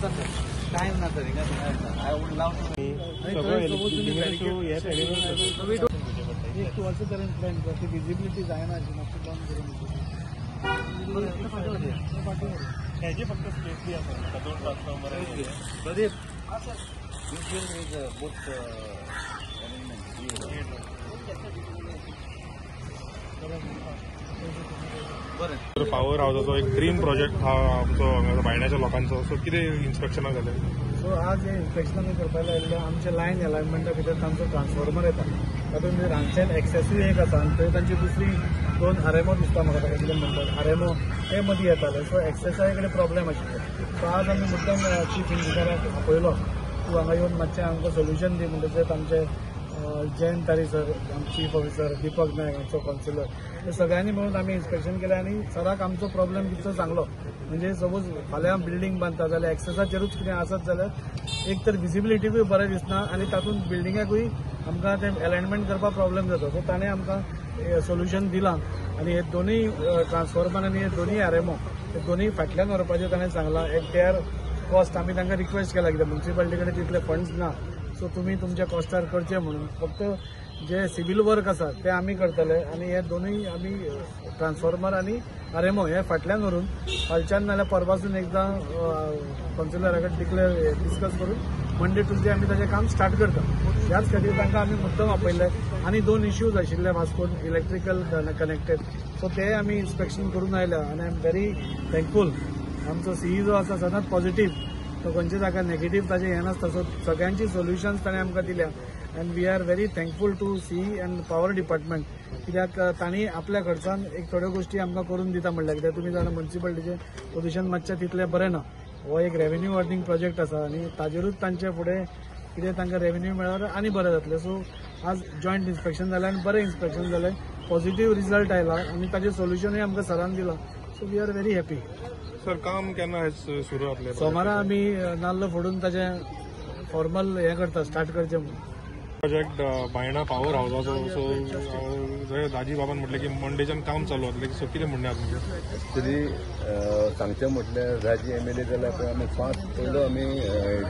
जाता sir time ना sir I would love to वर्ष तरी प्लॅन ती विजिबिलिटी जाय ना मातशी बंद करून ह्याची फक्त स्पेसली असं 2 ट्रान्सफॉर्मर प्रदीप बोथ बरं पॉवर हाऊसाचो एक ड्रीम प्रोजेक्ट हा आमचो बायण्याच्या लोकांचो सो कितें इन्स्पेक्शनाक जालें सो आज हे इन्स्पेक्शन आमी करपाक लायिल्लें आमचे लायन अलायनमेंटा भितर तांचो ट्रान्सफॉर्मर येता तातूंत रांदचेन एक्सेसूय एक आसा आनी थंय तांची दुसरी 2 आरएमओ दिसता म्हाका ताका कितें म्हणटात आरएमओ ते मदीं येताले सो एक्सेसाय कडेन प्रॉब्लेम आशिल्लो सो आज आमी मुद्दम चीफ इंजिनियराक आपयलो तूं हांगा येवन मातशें आमकां सोल्युशन दी म्हणटकच आमचे जयंत तारी सर चीफ ऑफिसर दीपक नायक आमचो काउन्सिलर हे सगळ्यांनी मेळून आमी इन्स्पेक्शन केलें आनी सराक आमचो प्रॉब्लेम कितलो सांगलो म्हणजे सपोज फाल्यां बिल्डींग बांदता जाल्यार एक्सेसाचेरूच कितें आसत जाल्यार एक तर विजिबिलिटीकूय बरें दिसना आनी तातूंत बिल्डिंगाकूय आमकां तें अलायनमेंट करपाक प्रॉब्लेम जाता सो ताणें आमकां सोल्युशन दिलां आनी हे दोनूय ट्रान्सफॉर्मर आनी हे दोनूय आरएमओ हे दोनूय फाटल्यान व्हरपाचें ताणें सांगलां एक देर कॉस्ट आमी तांकां रिक्वेस्ट केला कित्याक म्युन्सिपालिटी कडेन तितले फंड्स ना सो तुमी तुमच्या कॉस्टार करचे म्हणून फक्त जे सिव्हिल वर्क आसा ते आमी करतले आनी हे दोनूय आमी ट्रान्सफॉर्मर आनी आरएमओ हे फाटल्यान व्हरून फालच्यान नाल्यार परवासून एकदां काउन्सिलरा कडेन डिस्कस करून मंडे ट्युजडे आमी ताचें काम स्टार्ट करता ह्याच खातीर तांकां आमी मुद्दम आपयले आनी 2 इश्यूज आशिल्ले वास्कोन इलेक्ट्रिकल कनेक्टेड सो ते आमी इन्स्पेक्शन करून आयल्या आनी आय एम व्हेरी थँकफूल आमचो सीई जो आसा सदांच पॉझिटीव तो खंयच्या जाग्यार नेगेटीव ताचें हें नासता सो सगळ्यांची सोल्युशन्स ताणें आमकां दिल्या and we are very thankful to CE and power department कित्याक तांणी आपल्या खर्चान एक थोड्यो गोश्टी आमकां करून दिता म्हणल्यार कित्याक तुमी जाणा म्युन्सिपालिटीचें पोजिशन मातशें तितलें बरें ना हो एक रेव्हेन्यू अर्निंग प्रोजेक्ट आसा आनी ताजेरूच तांचे फुडें कितें तांकां रेव्हेन्यू मेळ्ळ्यार आनी बरें जातलें सो आज जॉयंट इन्स्पेक्शन जालें आनी बरें इन्स्पेक्शन जालें पॉझिटीव रिजल्ट आयला आनी ताचें सोल्युशनूय आमकां सरान दिलां so we are very happy sir काम केन्ना सुरू जातलें सोमारा आमी नाल्ल फोडून ताचें फॉर्मल हें करता स्टार्ट करचें म्हणून प्रोजेक्ट बायणा पॉवर हाऊसाचो सो जंय दाजी बाबान म्हटलें की मंडेच्यान काम चालू जातलें सो कितें म्हणणें आसा तुमचें एक्चुली सांगचें म्हटल्यार राजी एमएलए जाल्यार पळय आमी पयलो आमी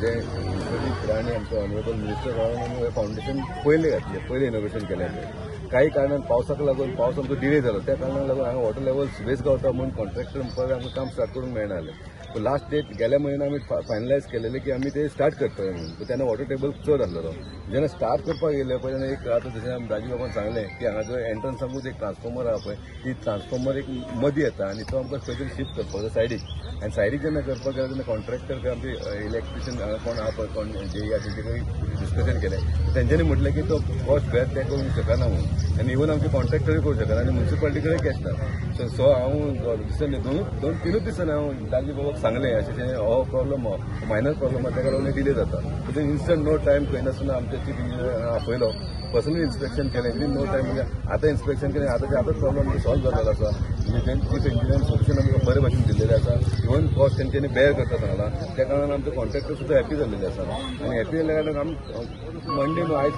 जे प्रदीप राणे आमचो ऑनरेबल मिनिस्टर रावन आमी हे फावंडेशन पयलें घातलें पयलें इनोव्हेशन केलें काही कारणान पावसाक लागून पावस आमचो डिले जालो त्या कारणाक लागून हांगा वॉटर लेवल सुबेज गावता म्हणून कॉन्ट्रॅक्टर म्हणपाक आमकां काम स्टार्ट करूंक मेळना जालें लास्ट डेट गेल्या म्हयन्यान आमी फायनलायज केलेलें की आमी ते स्टार्ट करतले म्हणून तेन्ना वॉटर टेबल चड आसलेलो जेन्ना स्टार्ट करपाक गेले पळय तेन्ना एक आतां जशें आमी राजीव बाबान सांगलें की हांगा जो एंट्रन्साकूच एक ट्रान्सफॉर्मर आहा पळय ती ट्रान्सफॉर्मर एक मदीं येता आनी तो आमकां स्पेशल शिफ्ट करपाक जाय सायडीक आनी सायडीक जेन्ना करपाक गेले तेन्ना कॉन्ट्रॅक्टर आमचे इलेक्ट्रिशियन हांगा कोण आहा पळय कोण जे तेंचे डिस्कशन केलें तेंच्यांनी म्हटलें की तो कॉस्ट बेर ते करूंक शकना म्हणून आनी इवन आमचे कॉन्ट्रॅक्टरूय करूंक शकना आनी म्युन्सिपालिटी कडेन कॅश ना सो हांव दिसांनी तीनूच दिसांनी हांव राजीव बाबाक सांगलें अशें हो प्रॉब्लम हो मायनर प्रॉब्लम आहा ताका लागून डिले जाता विदीन इन्स्टंट नो टायम खंय नासतना आमच्या चीफ इंजिनियर आपयलो पर्सनली इन्स्पेक्शन केलें विदीन नो टायम म्हणजे आतां इन्स्पेक्शन केलें आतांच प्रॉब्लम सॉल्व जाल्लो आसा म्हणजे चीफ इंजिनियर सोल्युशन आमकां बरे भाशेन दिल्लेलें आसा इवन कॉस्ट तेंच्यांनी बेर करता सांगला त्या कारणान आमचे कॉन्ट्रॅक्टर सुद्दां हॅपी जाल्लेले आसा आनी हॅपी जाल्ल्या कारणान आमी मंडे आयज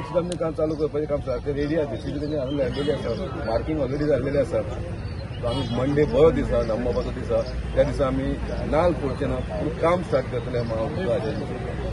सुद्दां आमी काम चालू करपाचें काम सारकें रेडी आहा जेसीबी तेंची हाडून हाडलेली आसा मार्कींग ऑलरेडी जाल्लेलें आसा आमी मंडे बरो दिसा नंबर दीस आहा त्या दिसा आमी नाल्ल फोडचे ना काम स्टार्ट करतले हांव